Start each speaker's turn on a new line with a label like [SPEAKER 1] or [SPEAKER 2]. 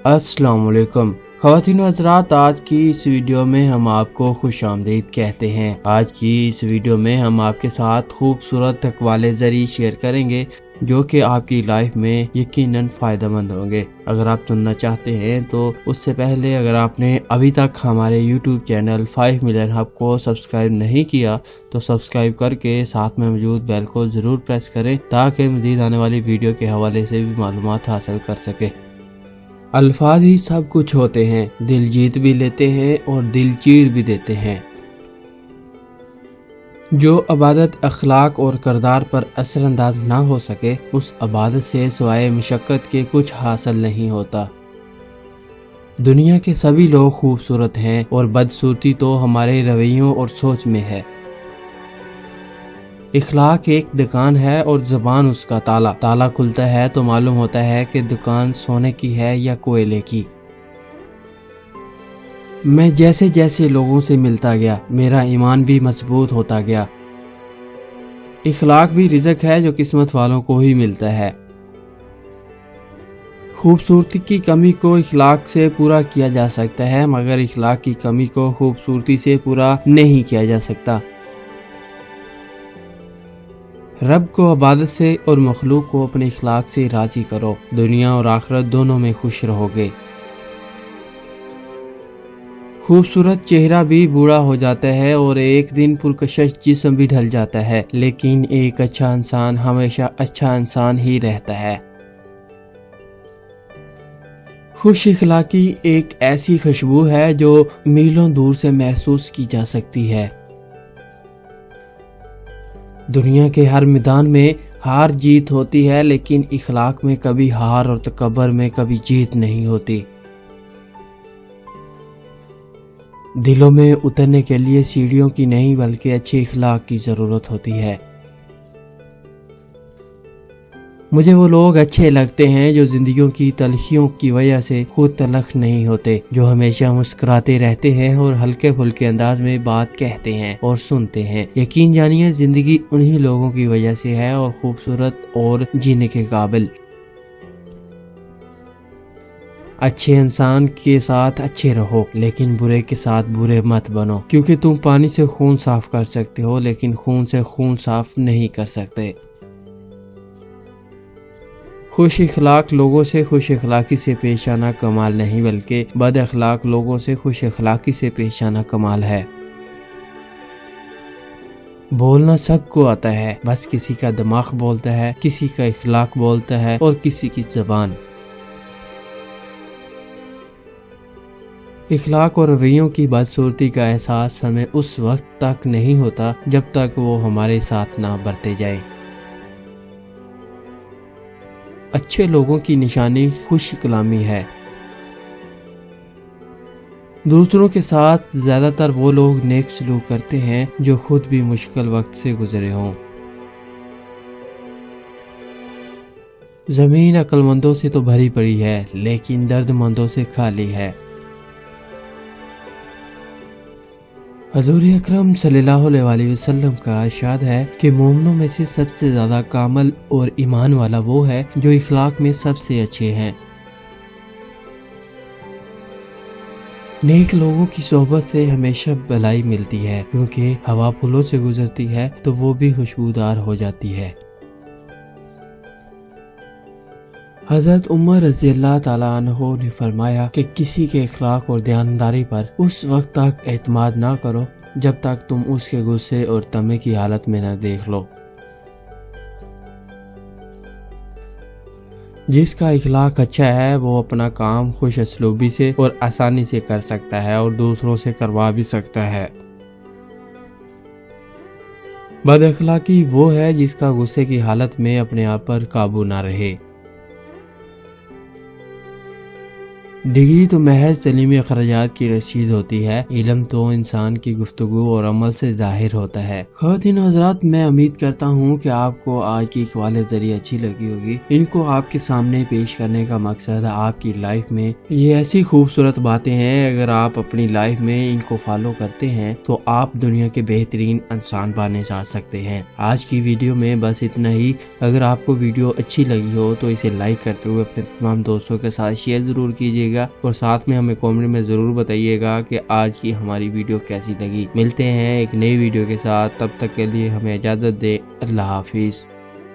[SPEAKER 1] अस्सलाम वालेकुम ख़वातीन व हज़रात, आज की इस वीडियो में हम आपको खुश आमदीद कहते हैं। आज की इस वीडियो में हम आपके साथ खूबसूरत अक़वाले ज़री शेयर करेंगे जो कि आपकी लाइफ में यकीनन फ़ायदेमंद होंगे। अगर आप सुनना चाहते हैं तो उससे पहले अगर आपने अभी तक हमारे YouTube चैनल 5 मिलियन हब को सब्सक्राइब नहीं किया तो सब्सक्राइब करके साथ में मौजूद बेल को ज़रूर प्रेस करें ताकि मज़ीद आने वाली वीडियो के हवाले से भी मालूमात हासिल कर सके। अल्फाज ही सब कुछ होते हैं, दिल जीत भी लेते हैं और दिल चीर भी देते हैं। जो इबादत अखलाक और किरदार पर असरअंदाज ना हो सके उस इबादत से सिवाय मशक्क़त के कुछ हासिल नहीं होता। दुनिया के सभी लोग खूबसूरत हैं और बदसूरती तो हमारे रवैयों और सोच में है। इखलाक एक दुकान है और ज़बान उसका ताला। ताला खुलता है तो मालूम होता है कि दुकान सोने की है या कोयले की। मैं जैसे जैसे लोगों से मिलता गया मेरा ईमान भी मजबूत होता गया। इखलाक भी रिज़्क है जो किस्मत वालों को ही मिलता है। खूबसूरती की कमी को इखलाक से पूरा किया जा सकता है मगर इखलाक की कमी को खूबसूरती से पूरा नहीं किया जा सकता। रब को इबादत से और मखलूक को अपने इखलाक से राजी करो, दुनिया और आखिरत दोनों में खुश रहोगे। खूबसूरत चेहरा भी बूढ़ा हो जाता है और एक दिन पुरकशिश जिस्म भी ढल जाता है, लेकिन एक अच्छा इंसान हमेशा अच्छा इंसान ही रहता है। खुश इखलाकी एक ऐसी खुशबू है जो मीलों दूर से महसूस की जा सकती है। दुनिया के हर मैदान में हार जीत होती है लेकिन इखलाक में कभी हार और तकब्बुर में कभी जीत नहीं होती। दिलों में उतरने के लिए सीढ़ियों की नहीं बल्कि अच्छे इखलाक की ज़रूरत होती है। मुझे वो लोग अच्छे लगते हैं जो जिंदगियों की तलखियों की वजह से खुद तलख नहीं होते, जो हमेशा मुस्कुराते रहते हैं और हल्के फुल्के अंदाज में बात कहते हैं और सुनते हैं। यकीन जानिए जिंदगी उन्हीं लोगों की वजह से है और खूबसूरत और जीने के काबिल। अच्छे इंसान के साथ अच्छे रहो लेकिन बुरे के साथ बुरे मत बनो, क्योंकि तुम पानी से खून साफ कर सकते हो लेकिन खून से खून साफ नहीं कर सकते। खुश इखलाक लोगों से खुश इखलाकी से पेश आना कमाल नहीं बल्कि बद अखलाक लोगों से खुश इखलाकी से पेश आना कमाल है। बोलना सबको आता है, बस किसी का दिमाग बोलता है, किसी का इखलाक बोलता है और किसी की ज़बान। इखलाक और रवैयों की बदसूरती का एहसास हमें उस वक्त तक नहीं होता जब तक वो हमारे साथ ना बरते जाए। अच्छे लोगों की निशानी खुश कलामी है। दूसरों के साथ ज्यादातर वो लोग नेक सलूक करते हैं जो खुद भी मुश्किल वक्त से गुजरे हों। जमीन अक्लमंदों से तो भरी पड़ी है लेकिन दर्दमंदों से खाली है। हजूर अकरम सल्लल्लाहु अलैहि वसल्लम का इरशाद है कि मोमिनों में से सबसे ज्यादा कामल और ईमान वाला वो है जो इखलाक में सबसे अच्छे हैं। नेक लोगों की सोहबत से हमेशा भलाई मिलती है, क्योंकि हवा फूलों से गुजरती है तो वो भी खुशबूदार हो जाती है। हज़रत उमर रज़ी अल्लाह ताला अन्हो ने फरमाया कि किसी के इखलाक और दयानदारी पर उस वक्त तक एतमाद ना करो जब तक तुम उसके गुस्से और तमे की हालत में न देख लो। जिसका इखलाक अच्छा है वो अपना काम खुश असलूबी से और आसानी से कर सकता है और दूसरों से करवा भी सकता है। बद अखलाकी वो है जिसका गुस्से की हालत में अपने आप पर काबू ना रहे। डिग्री तो महज तलीमी अखराजात की रसीद होती है, इल्म तो इंसान की गुफ्तगू और अमल से जाहिर होता है। ख़वातीन हज़रात, मैं उम्मीद करता हूँ कि आपको आज की इक़बाल ज़रिए अच्छी लगी होगी। इनको आपके सामने पेश करने का मकसद आपकी लाइफ में ये ऐसी खूबसूरत बातें हैं, अगर आप अपनी लाइफ में इनको फॉलो करते हैं तो आप दुनिया के बेहतरीन इंसान बनने जा सकते हैं। आज की वीडियो में बस इतना ही। अगर आपको वीडियो अच्छी लगी हो तो इसे लाइक करते हुए अपने तमाम दोस्तों के साथ शेयर ज़रूर कीजिएगा। کیجیے گا اور ساتھ میں ہمیں کامنٹ میں ضرور بتائیے گا کہ آج کی ہماری ویڈیو کیسی لگی۔ ملتے ہیں ایک نئی ویڈیو کے ساتھ، تب تک کے لیے ہمیں اجازت دے۔ اللہ حافظ۔